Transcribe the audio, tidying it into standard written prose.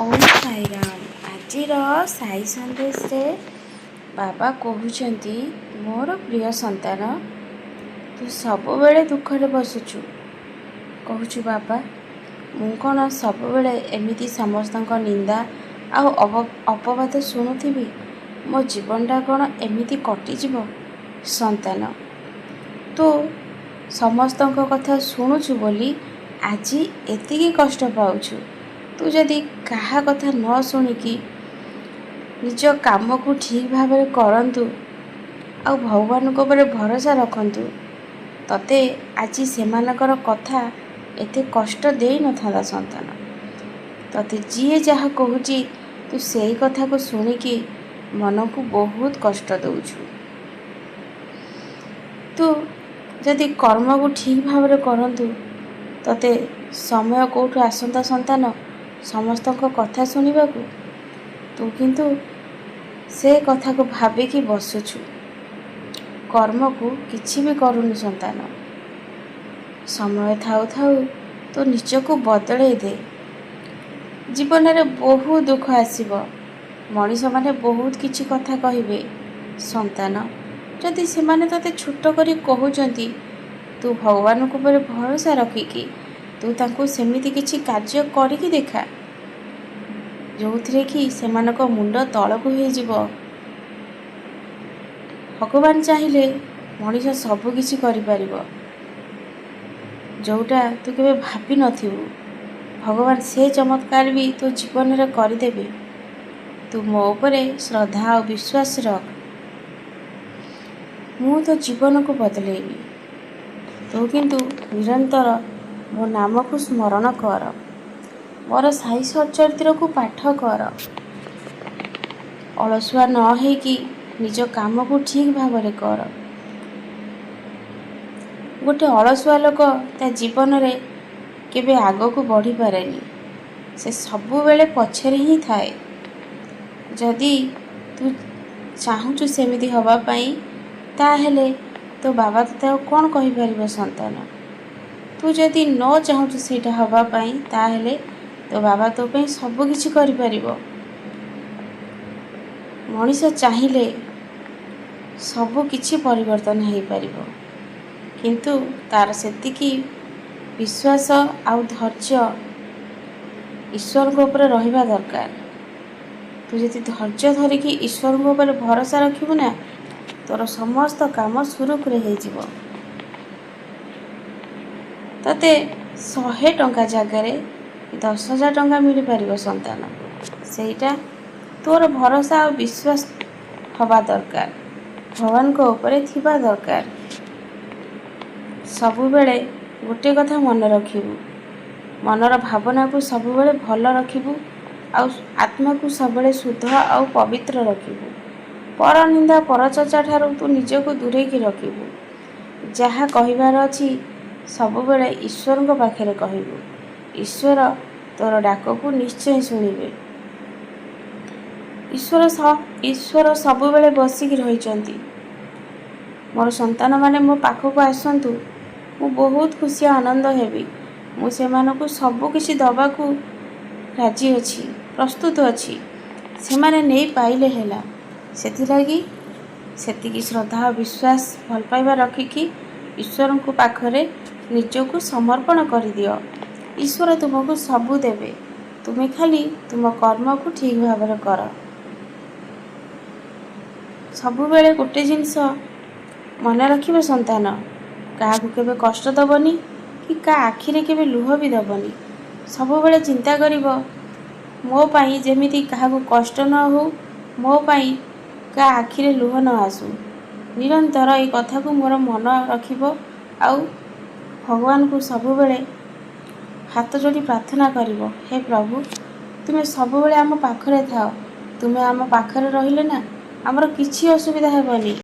ଓମ୍ ସାଇରାମ। ଆଜିର ସାଇ ସନ୍ଦେଶରେ ବାବା କହୁଛନ୍ତି, ମୋର ପ୍ରିୟ ସନ୍ତାନ, ତୁ ସବୁବେଳେ ଦୁଃଖରେ ବସୁଛୁ। କହୁଛୁ ବାବା, ମୁଁ କ'ଣ ସବୁବେଳେ ଏମିତି ସମସ୍ତଙ୍କ ନିନ୍ଦା ଆଉ ଅପବାଦ ଶୁଣୁଥିବି? ମୋ ଜୀବନଟା କ'ଣ ଏମିତି କଟିଯିବ? ସନ୍ତାନ, ତୁ ସମସ୍ତଙ୍କ କଥା ଶୁଣୁଛୁ ବୋଲି ଆଜି ଏତିକି କଷ୍ଟ ପାଉଛୁ। ତୁ ଯଦି କାହା କଥା ନ ଶୁଣିକି ନିଜ କାମକୁ ଠିକ୍ ଭାବରେ କରନ୍ତୁ ଆଉ ଭଗବାନଙ୍କ ଉପରେ ଭରସା ରଖନ୍ତୁ, ତତେ ଆଜି ସେମାନଙ୍କର କଥା ଏତେ କଷ୍ଟ ଦେଇନଥାନ୍ତା। ସନ୍ତାନ, ତତେ ଯିଏ ଯାହା କହୁଛି ତୁ ସେଇ କଥାକୁ ଶୁଣିକି ମନକୁ ବହୁତ କଷ୍ଟ ଦେଉଛୁ। ତୁ ଯଦି କର୍ମକୁ ଠିକ୍ ଭାବରେ କରନ୍ତୁ, ତତେ ସମୟ କେଉଁଠୁ ଆସନ୍ତା ସନ୍ତାନ ସମସ୍ତଙ୍କ କଥା ଶୁଣିବାକୁ? ତୁ କିନ୍ତୁ ସେ କଥାକୁ ଭାବିକି ବସୁଛୁ, କର୍ମକୁ କିଛି ବି କରୁନି। ସନ୍ତାନ, ସମୟ ଥାଉ ଥାଉ ତୁ ନିଜକୁ ବଦଳେଇ ଦେ। ଜୀବନରେ ବହୁତ ଦୁଃଖ ଆସିବ, ମଣିଷମାନେ ବହୁତ କିଛି କଥା କହିବେ। ସନ୍ତାନ, ଯଦି ସେମାନେ ତତେ ଛୋଟ କରି କହୁଛନ୍ତି, ତୁ ଭଗବାନଙ୍କ ଉପରେ ଭରସା ରଖିକି ତୁ ତାଙ୍କୁ ସେମିତି କିଛି କାର୍ଯ୍ୟ କରିକି ଦେଖା, ଯେଉଁଥିରେ କି ସେମାନଙ୍କ ମୁଣ୍ଡ ତଳକୁ ହେଇଯିବ। ଭଗବାନ ଚାହିଁଲେ ମଣିଷ ସବୁ କିଛି କରିପାରିବ, ଯେଉଁଟା ତୁ କେବେ ଭାବିନଥିବୁ। ଭଗବାନ ସେ ଚମତ୍କାର ବି ତୋ ଜୀବନରେ କରିଦେବେ। ତୁ ମୋ ଉପରେ ଶ୍ରଦ୍ଧା ଆଉ ବିଶ୍ୱାସ ରଖ। ମୁଁ ତୋ ଜୀବନକୁ ବଦଳେଇବି। ତୁ କିନ୍ତୁ ନିରନ୍ତର ମୋ ନାମକୁ ସ୍ମରଣ କର, ମୋର ସାଇ ସଚରିତ୍ରକୁ ପାଠ କର। ଅଳସୁଆ ନ ହେଇକି ନିଜ କାମକୁ ଠିକ୍ ଭାବରେ କର। ଗୋଟେ ଅଳସୁଆ ଲୋକ ତା ଜୀବନରେ କେବେ ଆଗକୁ ବଢ଼ିପାରେନି, ସେ ସବୁବେଳେ ପଛରେ ହିଁ ଥାଏ। ଯଦି ତୁ ଚାହୁଁଛୁ ସେମିତି ହେବା ପାଇଁ, ତାହେଲେ ତୋ ବାବା ତୋତେ ଆଉ କ'ଣ କହିପାରିବ? ସନ୍ତାନ, ତୁ ଯଦି ନ ଚାହୁଁଛୁ ସେଇଟା ହେବା ପାଇଁ, ତାହେଲେ ତୋ ବାବା ତୋ ପାଇଁ ସବୁ କିଛି କରିପାରିବ। ମଣିଷ ଚାହିଁଲେ ସବୁ କିଛି ପରିବର୍ତ୍ତନ ହେଇପାରିବ, କିନ୍ତୁ ତାର ସେତିକି ବିଶ୍ୱାସ ଆଉ ଧୈର୍ଯ୍ୟ ଈଶ୍ୱରଙ୍କ ଉପରେ ରହିବା ଦରକାର। ତୁ ଯଦି ଧୈର୍ଯ୍ୟ ଧରିକି ଈଶ୍ୱରଙ୍କ ଉପରେ ଭରସା ରଖିବୁ ନା, ତୋର ସମସ୍ତ କାମ ସୁରୁଖୁରୁରେ ହେଇଯିବ। ତତେ 100 ଟଙ୍କା ଜାଗାରେ 10,000 ଟଙ୍କା ମିଳିପାରିବ। ସନ୍ତାନ, ସେଇଟା ତୋର ଭରସା ଆଉ ବିଶ୍ୱାସ ହେବା ଦରକାର, ଭଗବାନଙ୍କ ଉପରେ ଥିବା ଦରକାର। ସବୁବେଳେ ଗୋଟେ କଥା ମନେ ରଖିବୁ, ମନର ଭାବନାକୁ ସବୁବେଳେ ଭଲ ରଖିବୁ ଆଉ ଆତ୍ମାକୁ ସବୁବେଳେ ଶୁଦ୍ଧ ଆଉ ପବିତ୍ର ରଖିବୁ। ପରନିନ୍ଦା ପରଚର୍ଚ୍ଚା ଠାରୁ ତୁ ନିଜକୁ ଦୂରେଇକି ରଖିବୁ। ଯାହା କହିବାର ଅଛି ସବୁବେଳେ ଈଶ୍ୱରଙ୍କ ପାଖରେ କହିବୁ। ଈଶ୍ୱର ତୋର ଡାକକୁ ନିଶ୍ଚୟ ଶୁଣିବେ। ଈଶ୍ୱର ସବୁବେଳେ ବସିକି ରହିଛନ୍ତି। ମୋର ସନ୍ତାନମାନେ ମୋ ପାଖକୁ ଆସନ୍ତୁ, ମୁଁ ବହୁତ ଖୁସି ଆନନ୍ଦ ହେବି। ମୁଁ ସେମାନଙ୍କୁ ସବୁ କିଛି ଦେବାକୁ ରାଜି ଅଛି, ପ୍ରସ୍ତୁତ ଅଛି। ସେମାନେ ନେଇ ପାଇଲେ ହେଲା। ସେଥିଲାଗି ସେତିକି ଶ୍ରଦ୍ଧା ଓ ବିଶ୍ୱାସ, ଭଲ ପାଇବା ରଖିକି ଈଶ୍ୱରଙ୍କ ପାଖରେ ନିଜକୁ ସମର୍ପଣ କରିଦିଅ। ଈଶ୍ୱର ତୁମକୁ ସବୁ ଦେବେ, ତୁମେ ଖାଲି ତୁମ କର୍ମକୁ ଠିକ୍ ଭାବରେ କର। ସବୁବେଳେ ଗୋଟେ ଜିନିଷ ମନେ ରଖିବ ସନ୍ତାନ, କାହାକୁ କେବେ କଷ୍ଟ ଦେବନି କି କାହା ଆଖିରେ କେବେ ଲୁହ ବି ଦେବନି। ସବୁବେଳେ ଚିନ୍ତା କରିବ, ମୋ ପାଇଁ ଯେମିତି କାହାକୁ କଷ୍ଟ ନ ହେଉ, ମୋ ପାଇଁ କାହା ଆଖିରେ ଲୁହ ନ ଆସୁ। ନିରନ୍ତର এই କଥାକୁ ମୋର ମନ ରଖିବ ଆଉ ଭଗବାନଙ୍କୁ ସବୁବେଳେ ହାତ ଯୋଡ଼ି ପ୍ରାର୍ଥନା କରିବ, ହେ ପ୍ରଭୁ, ତୁମେ ସବୁବେଳେ ଆମ ପାଖରେ ଥାଅ। ତୁମେ ଆମ ପାଖରେ ରହିଲେ ନା ଆମର କିଛି ଅସୁବିଧା ହେବନି।